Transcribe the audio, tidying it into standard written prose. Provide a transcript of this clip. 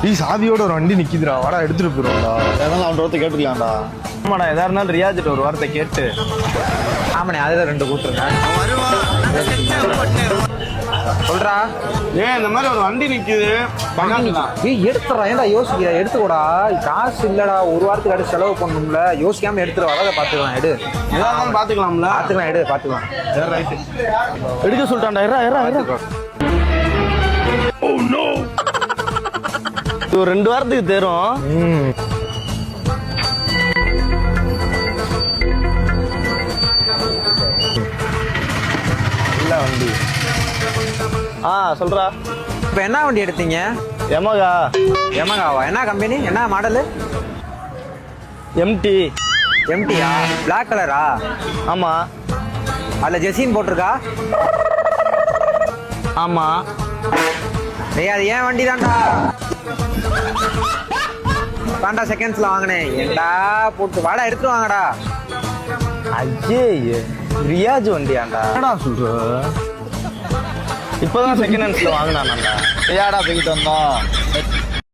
நீ சாவியோட ஒரு வண்டி நிக்குதுடா, வாடா எடுத்துட்டு போயிருவோம்டா. ஏதாவது அவன் ஒருத்த கேட்டுக்கலாம்டா. ஆமாடா, எதா இருந்தாலும் ரியாஜிட்ட ஒரு வார்த்தை கேட்டு. ஆமாண்ணே, அதுதான் 2 கூட்டுருங்க. சொல்றா. இந்த மாதிரி ஒரு வண்டி நிக்குது. எடுத்துறா, ஏன்டா யோசிக்கிற? எடுத்துக்கூடா, காசு இல்லடா, ஒரு வாரத்துக்கு அடுத்து செலவு பண்ணணும்ல, யோசிக்காம எடுத்துருவா. அதை பாத்துக்கலாம், எடு. எதாவது பாத்துக்கலாம்ல. பாத்துக்கலாம், எடு, பாத்துக்கலாம். எடுக்க சொல்லிட்டான்டா. இது ஒரு 2 வாரத்துக்கு தேரும். வண்டி சொல்றா. இப்ப என்ன வண்டி எடுத்தீங்க? எமகா. எமகாவா? என்ன கம்பெனி, என்ன மாடலு? எம்டி. எம்டியா? பிளாக் கலரா? ஆமா. அதுல ஜெசின் போட்டிருக்கா? ஆமா. டேய், அது ஏன் வண்டி தான்டா. தாண்டா செகண்ட்ஸ்ல வாங்கினேன். ஏண்டா போட்டு வாடா, எடுத்துட்டு வாங்கடா. ஐயே, ரியாஜ் வண்டியாண்டா. என்னடா சொல்ற? இப்பதான் செகண்ட் ஹேண்ட்ஸ்ல வாங்கினான்டா. ஏடா தூக்கிட்டு வந்தோம்.